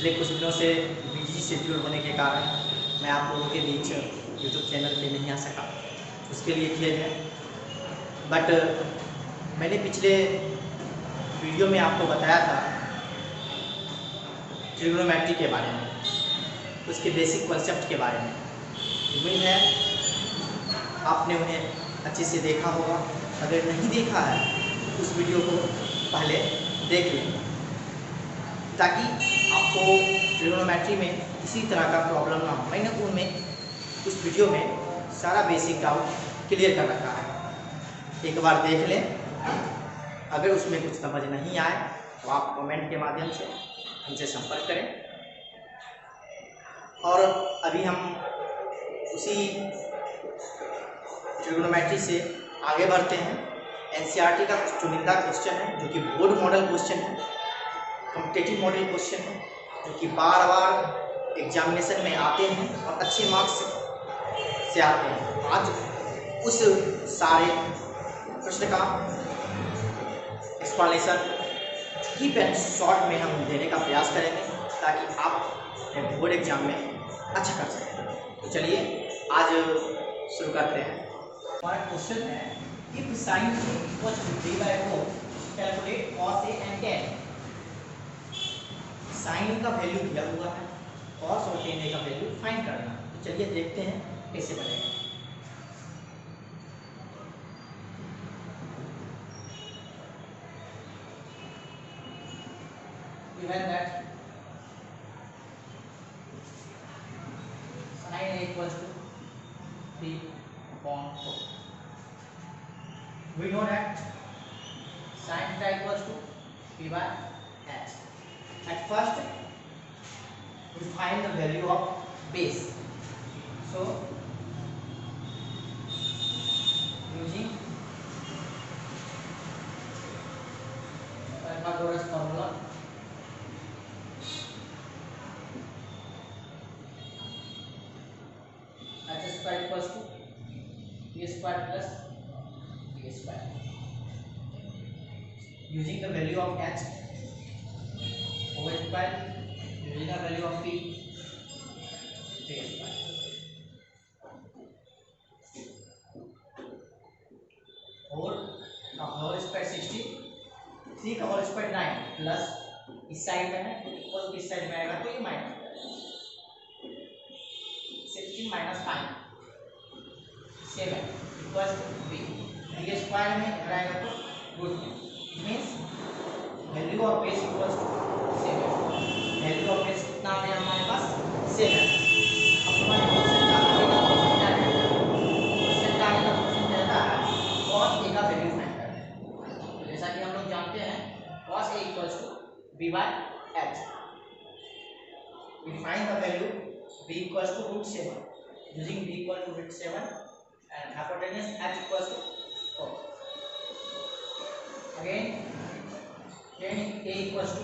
पिछले कुछ दिनों से बिजी शेड्यूल होने के कारण मैं आप लोगों के बीच यूट्यूब चैनल पे नहीं आ सका, उसके लिए खेद है। बट मैंने पिछले वीडियो में आपको बताया था ट्रिग्नोमेट्री के बारे में, उसके बेसिक कॉन्सेप्ट के बारे में। उम्मीद है आपने उन्हें अच्छे से देखा होगा। अगर नहीं देखा है तो उस वीडियो को पहले देख लें, ताकि आपको ट्रिग्नोमेट्री में किसी तरह का प्रॉब्लम ना हो। मैंने उनमें उस वीडियो में सारा बेसिक डाउट क्लियर कर रखा है, एक बार देख लें। अगर उसमें कुछ समझ नहीं आए तो आप कमेंट के माध्यम से हमसे संपर्क करें। और अभी हम उसी ट्रिग्नोमेट्री से आगे बढ़ते हैं। एनसीईआरटी का कुछ चुनिंदा क्वेश्चन है जो कि बोर्ड मॉडल क्वेश्चन है, कॉम्पिटिटिव मॉडल क्वेश्चन है, जो कि बार बार एग्जामिनेशन में आते हैं और अच्छे मार्क्स से आते हैं। आज उस सारे प्रश्न का एक्सप्लेनेशन कीप एंड शॉर्ट में हम देने का प्रयास करेंगे, ताकि आप बोर्ड एग्जाम में अच्छा कर सकें। तो चलिए आज शुरू करते हैं। हमारा क्वेश्चन है, if sin a equals to 3/4 calculate cos a and tan। sin का वैल्यू दिया हुआ है, cos और tan a का वैल्यू फाइंड करना। तो चलिए देखते हैं कैसे बनेगा। Given that sin a equals to 3/4, we know that sin theta equals to p/h. At first we find the value of base, so using Pythagoras formula, h square equals to p square plus d square. Using the value of h, o square, using the value of p, d square. 4 का whole square 60, 3 का whole square 9 plus इस side में है तो equal इस side में आएगा तो ये minus 16 minus 9 7 equals to b। ये स्क्वायर में इधर आएगा तो रूट में, it means value of base equals to 7। Value of base कितना आ गया हमारे पास 7। अब हमारे क्वेश्चन का आगे का क्वेश्चन क्या है, क्वेश्चन का आगे का क्वेश्चन कहता है cos a का वैल्यू फाइंड करना है। तो जैसा कि हम लोग जानते हैं cos a equals to b/h। we find the value b equals to √7 using b equal to √7 and hypotenuse h equals to 4. Again tan a equals to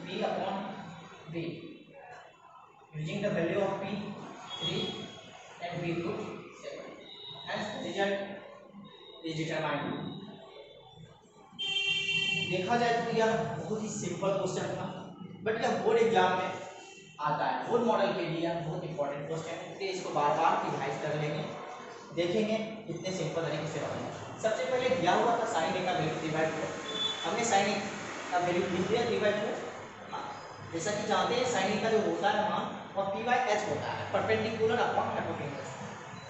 p upon b using the value of p 3 and b √7, hence result is determined. देखा जाए तो यह बहुत ही simple question था, but यह board exam में आता है। बोर्ड मॉडल के लिए बहुत इंपॉर्टेंट क्वेश्चन है, इसलिए इसको बार बार रिवाइज कर लेंगे, देखेंगे कितने सिंपल तरीके से बनेगा। सबसे पहले दिया हुआ था साइन ए का वैल्यू 3/4, हमने साइन ए का वैल्यू लिख दिया 3/4। जैसा कि जानते हैं साइन ए का जो होता है मान वह p/h होता है, perpendicular upon hypotenuse.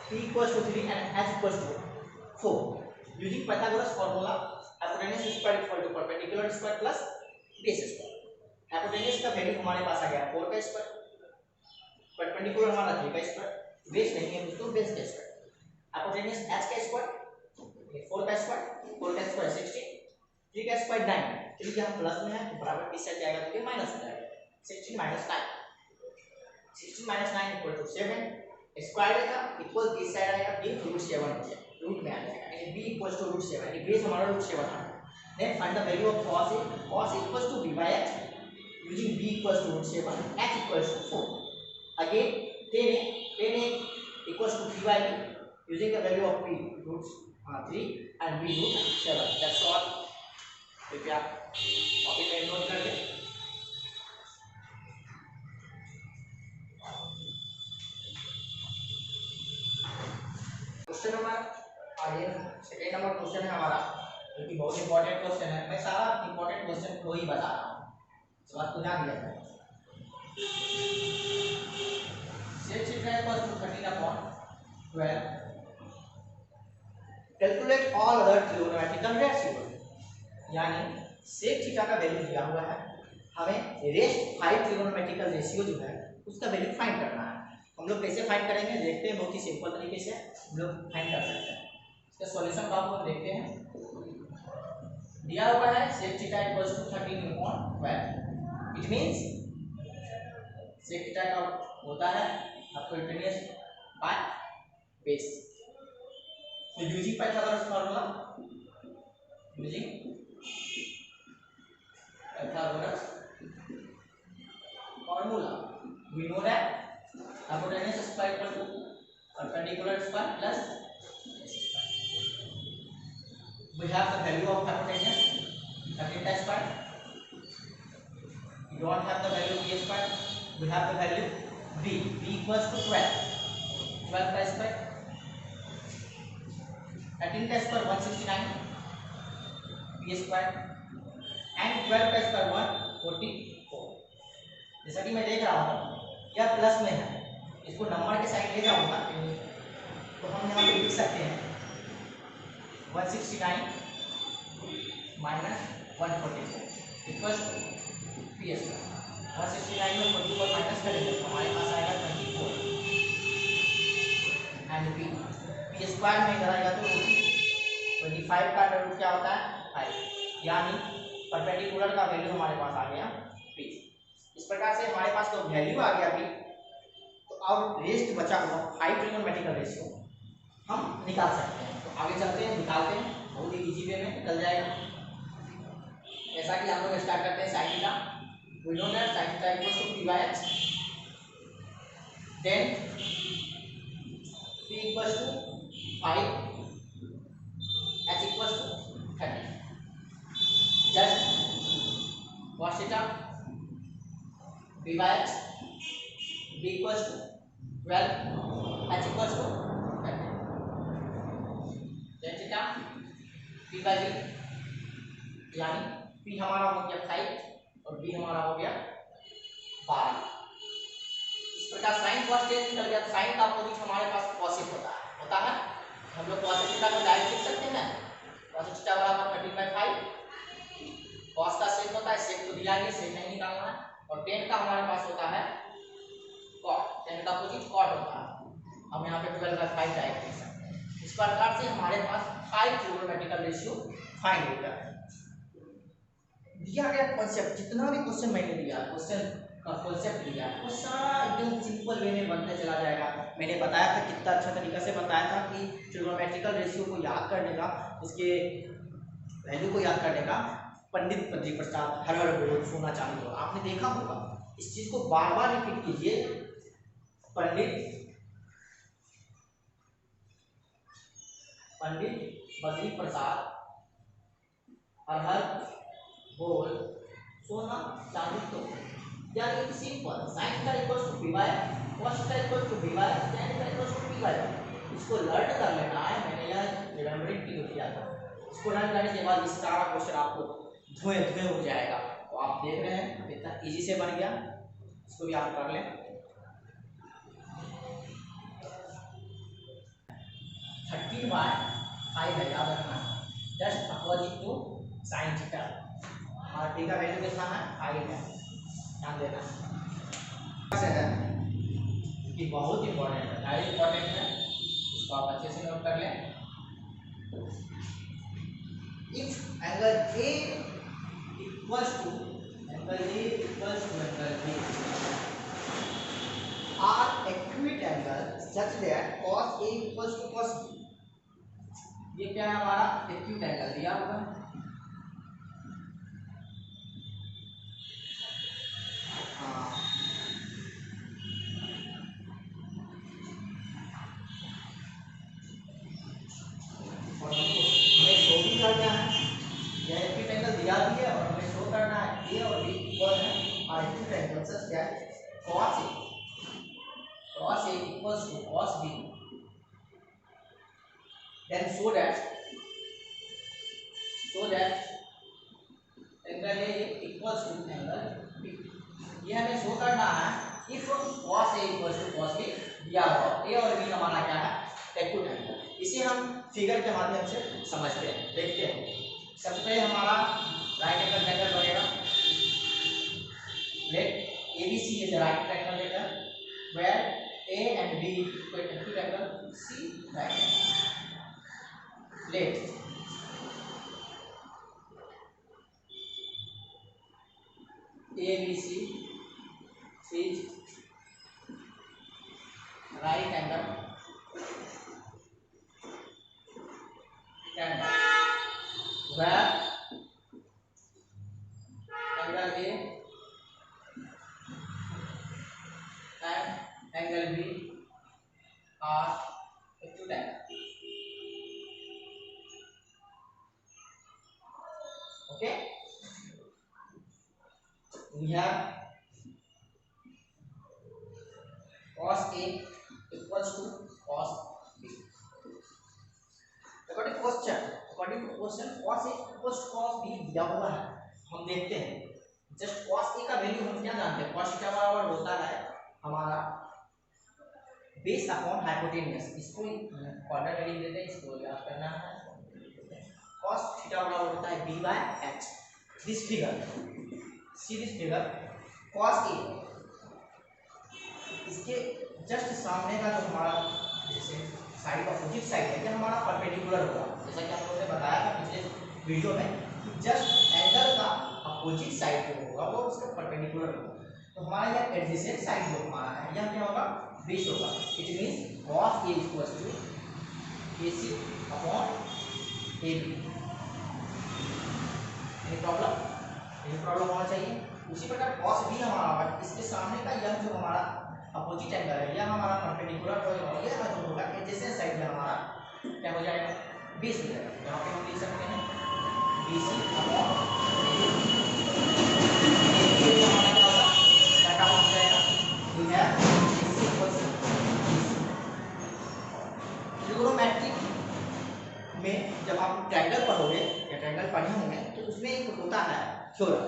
p = 3 and h = 4 using Pythagoras formula, hypotenuse square equal to perpendicular square plus base square. Hypotenuse का वैल्यू हमारे पास आ गया 4 का स्क्वायर, परपेंडिकुलर हमारा 3 का स्क्वायर, बेस नहीं है दोस्तों, बेस का स्क्वायर। हाइपोटेन्यूज h का स्क्वायर, 4 का स्क्वायर, 4 का स्क्वायर 16, 3 का स्क्वायर 9, 3 के हम प्लस में है तो बराबर किस साइड जाएगा तो ये माइनस हो जाएगा, 16 minus 9, 16 minus 9 equal to 7। Square का इक्वल किस साइड आएगा b √7 हो जाएगा, रूट में आ जाएगा, यानी b इक्वल्स टू √7, यानी बेस हमारा √7 आ गया। Then find the value of cos a, cos equals to b/h using b equals to √7, h equals to 4. Again tan a equals to p/b using the value of p √3 and b √7. That's all. कृपया copy में note कर लें। Question है हमारा, जो कि बहुत important question है। मैं सारा इंपॉर्टेंट क्वेश्चन को ही बता रहा हूँ, इस बात को ध्यान दिया जाए। sec theta equals to 13/12. Calculate all other trigonometrical ratio, यानी sec थीटा का वैल्यू दिया हुआ है, हमें रेस्ट 5 ट्रिग्नोमेट्रिकल रेशियो जो है उसका वैल्यू फाइंड करना है। हम लोग कैसे फाइंड करेंगे देखते हैं, बहुत ही सिंपल तरीके से हम लोग फाइंड कर सकते हैं। इसका सॉल्यूशन का हम देखते हैं। दिया हुआ है sec theta equals to 13/12। It means sec theta का होता है आपको हिपोटेन्यूज बाय बेस। तो using Pythagoras formula, using Pythagoras formula, we know that hypotenuse square equal to perpendicular square plus base square. We have the value of hypotenuse 13 square. We don't have the value b square. We have the value b. b equals to 12. 12 square. 13 square 169 b square and 12 square 144. जैसा कि मैं देख रहा हूँ यह plus में है, इसको नंबर के साइड ले जाऊंगा तो हम यहाँ पे लिख सकते हैं 169 माइनस 144 इक्वल्स पी स्क्वायर। 169 में 44 माइनस करेंगे तो हमारे पास आएगा 24 एंड पी स्क्वायर में इधर आएगा तो 25 का अंडर रूट क्या होता है 5, यानी परपेंडिकुलर का वैल्यू हमारे पास आ गया पी। इस प्रकार से हमारे पास तो वैल्यू आ गया पी, अब रेस्ट बचा हुआ 5 ट्रिग्नोमेट्रिकल रेशियो हम निकाल सकते हैं। तो आगे चलते हैं, निकालते हैं, बहुत ही इजी वे में निकल जाएगा। जैसा कि हम लोग स्टार्ट करते हैं sin theta, we know that sin theta equals to p/h, then p equals to 5, h equals to 30, just cos theta p/h, b equals to 12, h equals to 30, tan theta p/b, यानी p हमारा हो गया 5 और b हमारा हो गया 12। इस प्रकार sin cos tan निकल गया, sin का अपोजिट हमारे पास cos होता है। हम लोग cos थीटा को डायरेक्ट लिख सकते हैं, cos थीटा बराबर 13/5। cos का sec होता है, sec तो दिया गया, sec नहीं निकालना है, और tan का हमारे पास होता है cot, tan का अपोजिट cot होता है। हम यहाँ पे 12/5 डायरेक्ट लिख सकते हैं। इस प्रकार से हमारे पास 5 ट्रिग्नोमेट्रिकल रेशियो फाइंड होता है। दिया गया कॉन्सेप्ट, जितना भी क्वेश्चन मैंने दिया, क्वेश्चन का कॉन्सेप्ट दिया, वो सारा एकदम सिंपल वे में बनते चला जाएगा। मैंने बताया था कितना अच्छा तरीका से बताया था कि ट्रिग्नोमेट्रिकल रेशियो को याद करने का, उसके वैल्यू को याद करने का पंडित बद्री प्रसाद हर हर बोल सोना चांदी हो, आपने देखा होगा। इस चीज को बार बार रिपीट कीजिए, पंडित बद्री प्रसाद हर हर बोल सोना चांदी तो, यानी simple sin theta equals to p by cos theta equals to b by tan theta equals to p by. इसको लर्न कर लेना है, मैंने यह रिमेंबरिंग के लिए किया था। इसको लर्न करने के बाद इस सारा क्वेश्चन आपको धुएं हो जाएगा। तो आप देख रहे हैं कितना इजी से बन गया, इसको भी आप कर लें। 13/5 है, याद रखना, just opposite to sin theta. और थीटा वैल्यू कितना है 5 है, ध्यान देना है कि बहुत इंपॉर्टेंट है, वेरी इंपॉर्टेंट है, इसको आप अच्छे से नोट कर लें। If angle A equals to angle B are acute angle such that cos A equals to cos B, ये क्या है हमारा एक्यूट एंगल दिया होगा। और हमें शो भी करना है, यह एक्यूट एंगल दिया भी है और हमें शो करना है A और B इक्वल है, और acute angle such that cos A equals to cos B, then show that so that angle A equals to angle B. ये हमें शो करना है if cos a equals to cos b दिया हुआ ए और B हमारा क्या है एक्यूट एंगल। इसे हम फिगर के माध्यम से समझते हैं, देखते हैं। सबसे पहले हमारा राइट एंगल ट्रायंगल बनेगा। Let ABC is a right triangle rectangle where A and B equal acute angle C right angle. Let ABC is right angle triangle where angle A and angle B are acute angle. Okay, we have cos A equals to cos B. According to question cos A equals to cos B दिया हुआ है। हम देखते हैं just cos A का value हम क्या जानते हैं, cos थीटा बराबर होता है हमारा बेस अपॉन हाइपोटेन्यूस। इसको क्वाड्रेंट लिख देते हैं, इसको याद करना है। cos थीटा बराबर होता है b by h। This figure, see this figure, cos A इसके जस्ट सामने का जो हमारा जैसे साइड अपोजिट साइड है, ये हमारा परपेंडिकुलर होगा। जैसा कि हम लोगों ने बताया था पिछले वीडियो में कि जस्ट एंगल का अपोजिट साइड जो होगा वो उसके परपेंडिकुलर होगा। तो हमारा यह एडजेसेंट साइड जो हमारा है यह क्या होगा, बेस होगा। It means cos A equals to AC upon AB। Any problem? ये प्रॉब्लम होना चाहिए। उसी प्रकार cos B हमारा होगा, इसके सामने का यह जो हमारा अपोजिट एंगल है यह हमारा परपेंडिकुलर होगा, यह जो होगा एडजेसेंट साइड में हमारा क्या हो जाएगा, बेस हो जाएगा। यहाँ पे हम लिख सकते हैं BC अपॉन ट्रिगोनोमेट्रिक में जब आप ट्रायंगल पढ़ोगे या ट्रायंगल पढ़े होंगे तो उसमें एक होता है theorem,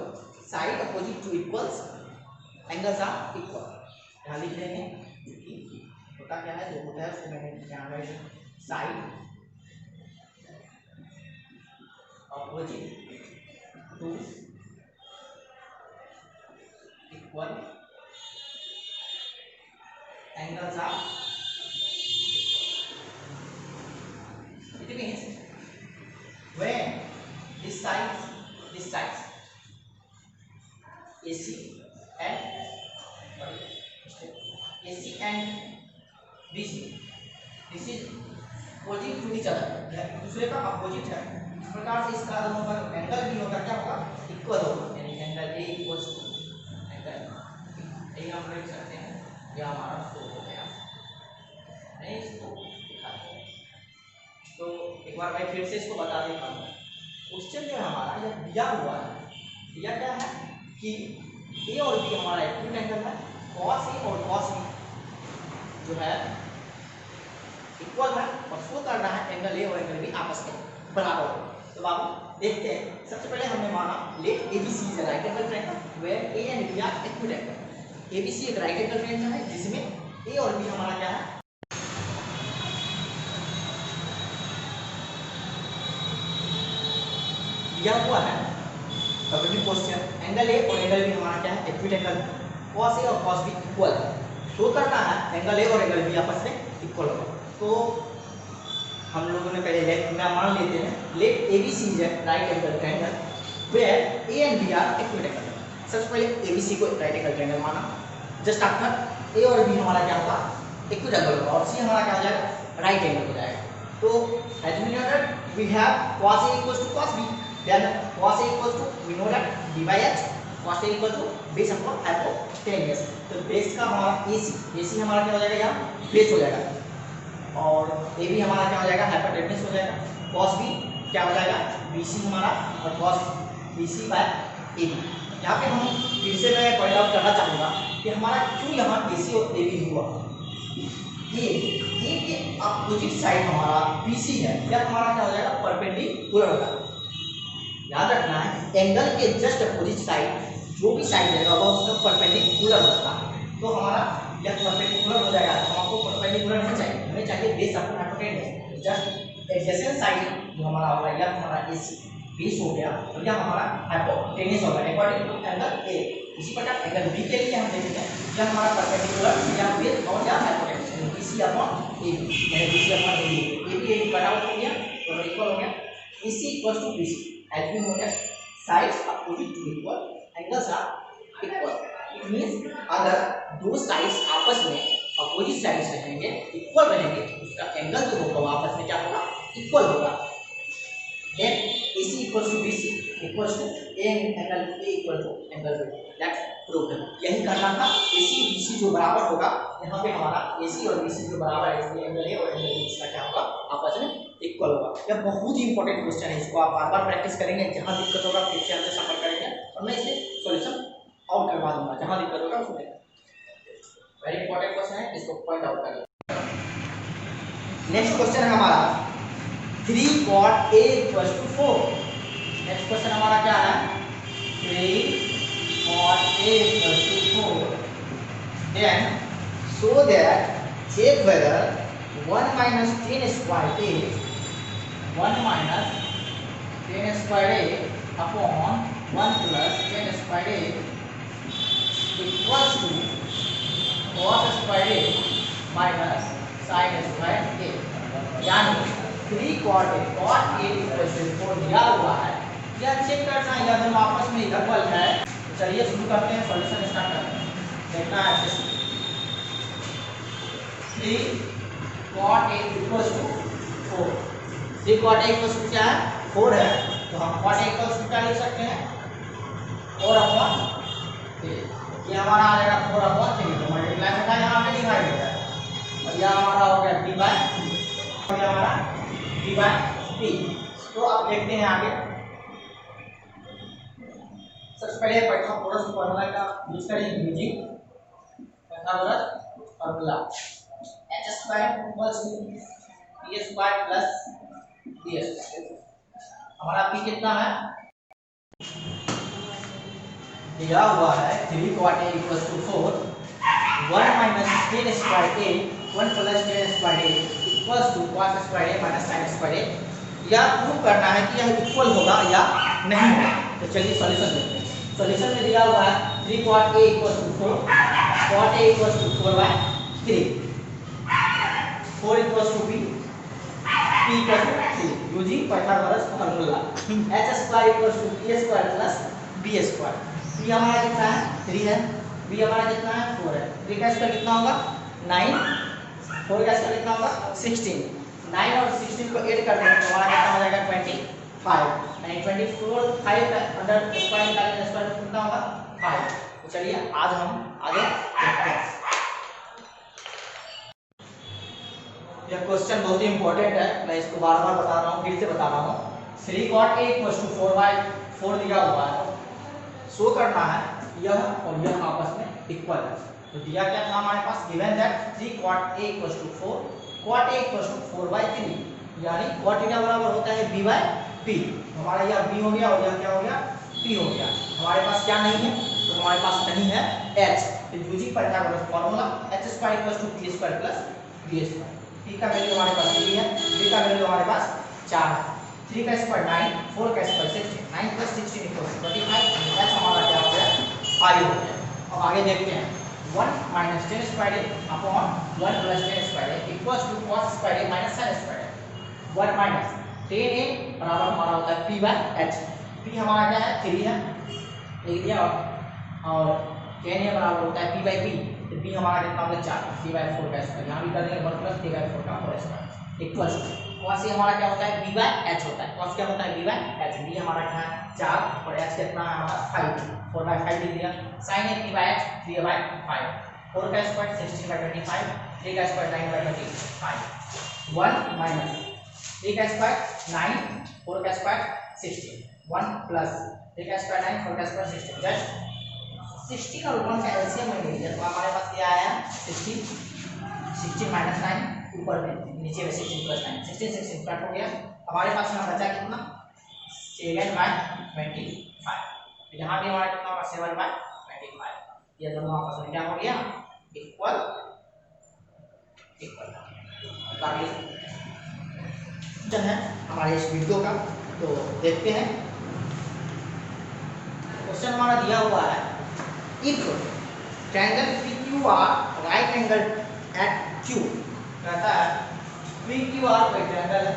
side opposite to equals angles are equal. यहाँ लिख लेंगे कि होता क्या है, जो होता है उसको मैंने ध्यान रखें, side opposite to equal angles are. It means when this sides AC and BC, this is opposite to each other, एक दूसरे का अपोजिट है। इस प्रकार से इसका दोनों का एंगल भी होगा क्या होगा, इक्वल होगा। यानी angle A equals to angle A हम लिख सकते हैं, यह हमारा स्कोप हो गया। नहीं इसको दिखाते हैं तो एक बार मैं फिर से इसको बता देता हूँ। क्वेश्चन जो हमारा यह दिया हुआ है, दिया क्या है कि A और B हमारा एक्यूट एंगल है, cos A और cos B जो है इक्वल है और शो कर रहा है एंगल A और एंगल B आपस में बराबर हो। तो बाबू देखते हैं, सबसे पहले हमने माना let ABC is a right angle triangle where A and B are acute angle. ABC एक राइट एंगल ट्रायंगल है जिसमें A और B हमारा क्या है, दिया हुआ है। अगली क्वेश्चन एंगल A और एंगल B हमारा क्या है, एक्यूट एंगल। cos A और cos B इक्वल है, शो करना है एंगल A और एंगल B आपस में इक्वल होगा। तो हम लोगों ने पहले लेट में मान लेते हैं let ABC is right angle triangle where A and B are acute angle. सबसे पहले ABC को राइट एंगल ट्रायंगल माना, जस्ट आफ्टर A और B हमारा क्या होगा, एक्यूट एंगल होगा और C हमारा क्या हो जाएगा, राइट एंगल हो जाएगा। तो as we know that we have cos A equals to cos B, then cos A equals to we know that b by h, cos A equals to base upon hypotenuse। तो base का हमारा AC हमारा क्या हो जाएगा, यहाँ base हो जाएगा और AB हमारा क्या हो जाएगा, हाइपोटेन्यूस हो जाएगा। cos B क्या हो जाएगा, BC हमारा और cos BC by AB। यहाँ पे हम फिर से मैं पॉइंट आउट करना चाहूँगा कि हमारा क्यों यहाँ AC और AB हुआ। A के अपोजिट साइड हमारा BC है, यह हमारा क्या हो जाएगा, परपेंडिकुलर होगा। याद रखना है एंगल के जस्ट अपोजिट साइड जो भी साइड रहेगा वह उसका परपेंडिकुलर होगा। तो हमारा यह परपेंडिकुलर हो जाएगा। तो हमको परपेंडिकुलर नहीं चाहिए, हमें चाहिए base upon hypotenuse. Just adjacent side जो हमारा होगा यह हमारा एसी बेस हो गया और यह हमारा हाइपोटेनस होगा अकॉर्डिंग टू एंगल ए। इसी प्रकार एंगल बी के लिए हम देखेंगे यह हमारा परपेंडिकुलर या बेस और या hypotenuse BC upon A B, यानी बीसी अपॉन ए बी बराबर हो गया और इक्वल हो गया AC equal to BC। As we know that sides opposite to equal angles are equal. It means अगर दो साइड्स आपस में अपोजिट साइड्स रहेंगे इक्वल रहेंगे उसका एंगल जो होगा आपस में क्या होगा इक्वल होगा। Then AC equal to BC equal to angle A equal to angle B। That's proven. यही करना था। AC BC जो बराबर होगा यहाँ पे हमारा AC और BC जो बराबर है इसलिए एंगल A और एंगल B इसका क्या होगा आपस में इक्वल होगा। यह बहुत ही इंपॉर्टेंट क्वेश्चन है, इसको आप बार बार प्रैक्टिस करेंगे। जहां दिक्कत होगा फिर से हमसे संपर्क करेंगे और मैं इसे सॉल्यूशन आउट करवा दूंगा। जहां दिक्कत होगा उसमें वेरी इंपॉर्टेंट क्वेश्चन है, इसको पॉइंट आउट करें। नेक्स्ट क्वेश्चन है हमारा 3 cot A = 4। नेक्स्ट क्वेश्चन हमारा क्या है 3 cot A = 4। Then show that check whether 1 - 10 square A 1 - 10 square A upon 1 + 10 square A equals to cos square A minus sin square A। यानी 3 cot A = 4 दिया हुआ है। यह चेक करना है यह दोनों आपस में इक्वल है। चलिए शुरू करते हैं, सॉल्यूशन स्टार्ट करते हैं। देखना है अच्छे से 3 cot A = 4। 3 cot A = क्या है 4 है, तो हम cot A = क्या लिख सकते हैं 4/3। ये हमारा आ जाएगा 4/3, तो मल्टीप्लाई में था यहाँ पे डिवाइड हो जाएगा और यह हमारा हो गया d/, और यह हमारा d/p। तो अब देखते हैं आगे। सबसे पहले पाइथागोरस फार्मूला का यूज करेंगे using Pythagoras formula h² = p² + d²। हमारा p कितना है दिया हुआ है 3 cot A = 4 1 - 10 square A 1 + 10 square A equals to cos square A minus sin square A। यह प्रूव करना है कि यह इक्वल होगा या नहीं होगा। तो चलिए सॉल्यूशन देखते हैं। सॉल्यूशन में दिया हुआ है 3 cot A = 4 cot A = 4/3 4 = p p = 3 using Pythagoras formula h² = p² + b²। p हमारा कितना है 3 है, b हमारा कितना है 4 है। 3 का स्क्वायर कितना होगा 9, 4 का स्क्वायर कितना होगा 16। 9 और 16 को ऐड कर देंगे तो हमारा कितना हो जाएगा 25। यानी 24 5 अंडर स्क्वायर निकालेंगे, स्क्वायर कितना होगा 5। तो चलिए आज हम आगे देखते हैं। यह क्वेश्चन बहुत ही इंपॉर्टेंट है, मैं इसको बार बार बता रहा हूँ, फिर से बता रहा हूँ। 3 cot A = 4/4 दिया हुआ है, शो करना है यह और यह आपस में इक्वल है। तो दिया क्या था हमारे पास given that 3 cot A = 4 cot A = 4/3 यानी cot थीटा बराबर होता है b/p। हमारा यह b हो गया और यह क्या हो गया p हो गया। हमारे पास क्या नहीं है तो हमारे पास नहीं है h। तो using Pythagoras formula h² = p² + d²। p का वैल्यू हमारे पास 3 है, b का वैल्यू हमारे पास 4 है। 3 का स्क्वायर 9, 4 का स्क्वायर 16, 9 + 16 = 25। h हमारा क्या हो गया 5 हो गया। अब आगे देखते हैं 1 - 10 square A upon 1 + 10 square A equals to cos square A minus sin square A। 1 - 10A बराबर हमारा होता है p/h। p हमारा क्या है 3 है लिख दिया और 10A बराबर होता है p/p। तो p हमारा कितना होगा 4 p/4 का स्क्वायर, यहाँ भी कर देंगे 1 + p/4 का whole square equals to cos A हमारा क्या होता है b/h होता है। cos क्या होता है b/h। b हमारा क्या है 4 और h कितना है हमारा 5, 4/5 लिख दिया। sin A p/h 3/5, 4 का स्क्वायर 16/25, 3 का स्क्वायर 9/25। 1 - 3 का स्क्वायर 9, 4 का स्क्वायर 16, 1 + 3 का स्क्वायर 9, 4 का स्क्वायर 16। जस्ट 16 और 1 का एलसीएम में ले लिया तो हमारे पास क्या आया 16, 16 - 9 ऊपर में नीचे में 16 + 9, 16 16 कट हो गया। हमारे पास यहाँ बचा कितना 7/25। यहाँ भी हमारा कितना होगा 7/25। ये दोनों आपस में क्या हो गया इक्वल इक्वल। क्वेश्चन है हमारे इस वीडियो का, तो देखते हैं। क्वेश्चन हमारा दिया हुआ है if triangle PQR right angle at Q, कहता है PQR कोई ट्रायंगल है,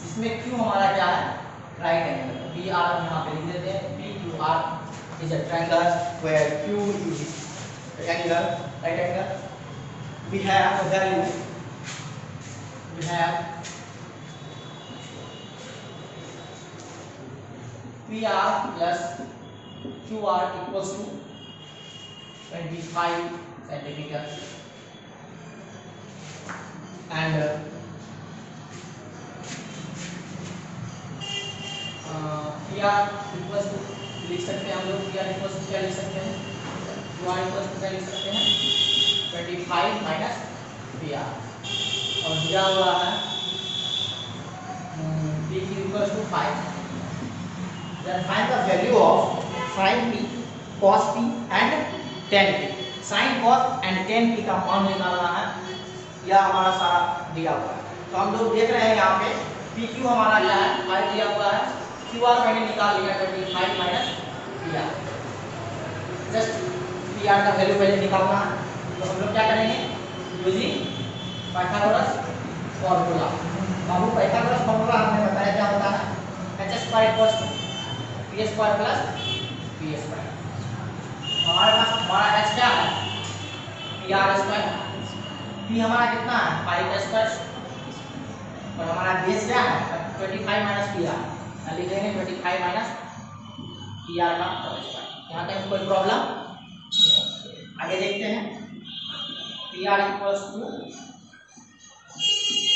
इसमें Q हमारा क्या है राइट एंगल, PR हम यहाँ पे लिख देते हैं। PQR is a triangle where Q is angle, right angle. We have a value, we have PR plus QR equals to 25 centimeters, and PR equals to लिख सकते हैं हम लोग, PR equals to क्या लिख सकते हैं, QR equals to क्या लिख सकते हैं 25 minus PR, और दिया हुआ है PQ equals to 5. Then find the value of sin P, cos P and tan P. sin cos and tan P का मान निकालना है, यह हमारा सारा दिया हुआ है। तो हम लोग देख रहे हैं यहाँ पे PQ हमारा क्या है 5 दिया हुआ है, QR मैंने निकाल लिया 25 माइनस PR। जस्ट PR का वैल्यू पहले निकालना है, तो हम लोग क्या करेंगे यूजिंग पाइथागोरस फॉर्मूला। बाबू पाइथागोरस फॉर्मूला हमने बताया क्या होता है, h² = p² प्लस p²। हमारे पास हमारा h क्या है PR², p हमारा कितना है 5² और हमारा बेस क्या है 25 माइनस PR, लिख देंगे 25 माइनस PR का होल स्क्वायर। यहाँ तक कोई प्रॉब्लम? आगे देखते हैं। PR equals to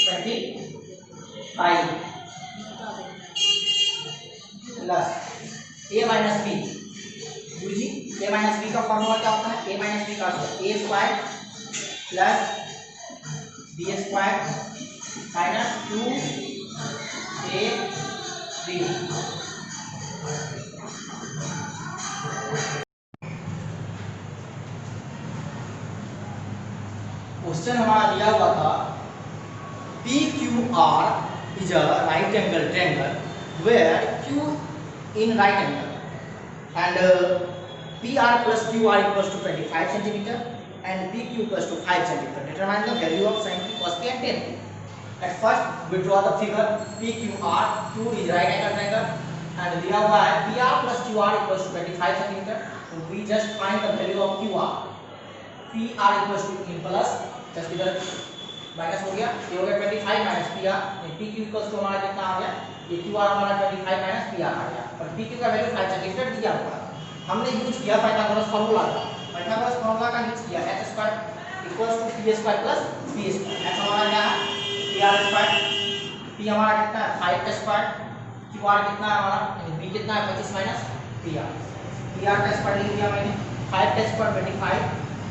25 plus a minus b, using a minus b का फॉर्मूला क्या होता है, a माइनस b का a² plus b² minus 2ab। Question हमारा दिया हुआ था PQR is a right angle triangle where Q in right angle and PR plus QR equals to 25 centimeter and PQ equals to 5 centimeter. Determine the value of sin P, cos P and tan P. At first we draw the figure PQR, Q is right angle triangle and दिया हुआ है PR plus QR equals to 25 centimeter. So we just find the value of QR. PR equals to in plus, just इधर minus हो गया, ये हो गया 25 minus PR, PQ equals to हमारा कितना आ गया, ये QR हमारा 25 माइनस PR आ गया, और PQ का वैल्यू 5 सेंटीमीटर दिया हुआ है। हमने यूज किया पाइथागोरस फार्मूला का, पाइथागोरस फार्मूला का यूज किया h² equals to p² plus p²। h हमारा क्या है PR², p हमारा कितना है 5², QR कितना है हमारा यानी p कितना है 25 माइनस PR। PR का स्क्वायर लिख दिया मैंने, 5²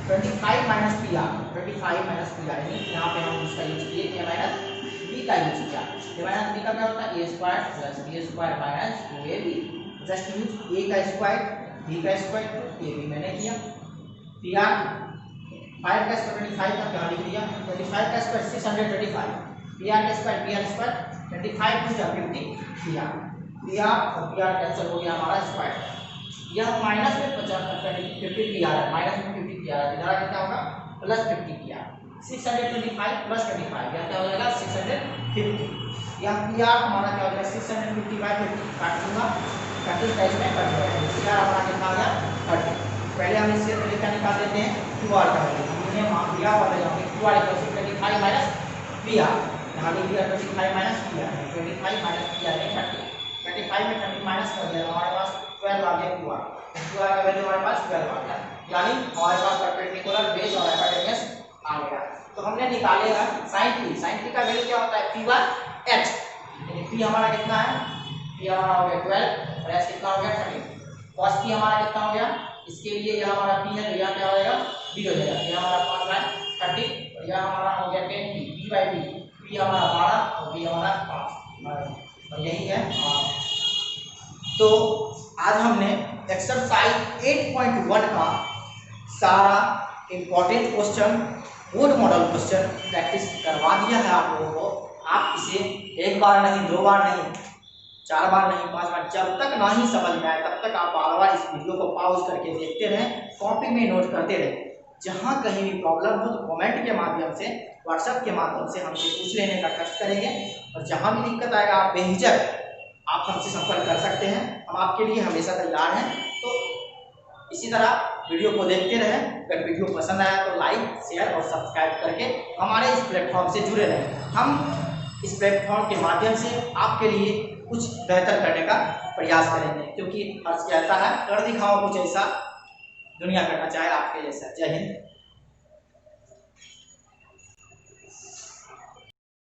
25 माइनस PR, 25 माइनस PR, यानी यहाँ पे हम उसका यूज किए a माइनस b का यूज किया। a माइनस b का क्या होता है a² plus b² minus 2ab। Just use a का स्क्वायर b का स्क्वायर टू ab मैंने किया। PR 5 का स्क्वायर 25 का यहाँ लिख दिया, 25 का स्क्वायर 625, PR का स्क्वायर 25 टू 50 PR और PR कैंसिल हो गया हमारा स्क्वायर। यह माइनस में 50 PR है, माइनस में 50 PR है, इधर कितना होगा प्लस 50 PR। 625 प्लस 25 यह क्या हो जाएगा 650। यह PR हमारा क्या हो जाएगा 650/50 काट दूंगा, 30 टाइम में कट जाएगा, PR हमारा कितना आ गया 30। पहले हम इससे पहले क्या निकाल देते हैं QR का वैल्यू, हमने मान दिया वाला यहाँ पे QR equal to 25 minus PR, यहाँ लिख दिया 25 माइनस PR, 25 माइनस PR है 30, 25 में 30 माइनस कर दिया हमारे पास 12 आ गया QR का वैल्यू हमारे पास 12 आ गया, यानी हमारे पास परपेंडिकुलर बेस और हाइपोटेन्यूज आ गया। तो हमने निकालेगा sin P का वैल्यू क्या होता है P/h, यानी P हमारा कितना है, P हमारा हो गया 12 और h कितना हो गया 30। cos P हमारा कितना हो गया, इसके लिए यह हमारा P है तो यह क्या हो जाएगा 0 हो जाएगा, यह हमारा 5/30 और यह हमारा हो गया 10 P/P, P हमारा 12 और P हमारा 5। और यही है। तो आज हमने एक्सरसाइज 8.1 का सारा important question, board model question practice करवा दिया है आप लोगों को। आप इसे एक बार नहीं, 2 बार नहीं, 4 बार नहीं, 5 बार, जब तक नहीं समझ में आए तब तक आप बार बार इस वीडियो को पॉज करके देखते रहें, कॉपी में नोट करते रहें। जहाँ कहीं भी प्रॉब्लम हो तो कमेंट के माध्यम से, व्हाट्सएप के माध्यम से हमसे पूछ लेने का कष्ट करेंगे। और जहाँ भी दिक्कत आएगा आप बेहिचक आप हमसे संपर्क कर सकते हैं, हम आपके लिए हमेशा तैयार हैं। तो इसी तरह वीडियो को देखते रहें। अगर वीडियो पसंद आया तो लाइक, शेयर और सब्सक्राइब करके हमारे इस प्लेटफॉर्म से जुड़े रहें। हम इस प्लेटफॉर्म के माध्यम से आपके लिए कुछ बेहतर करने का प्रयास करेंगे, क्योंकि अर्ज कहता है कर दिखाओ कुछ ऐसा दुनिया करना चाहे आपके जैसा। जय हिंद।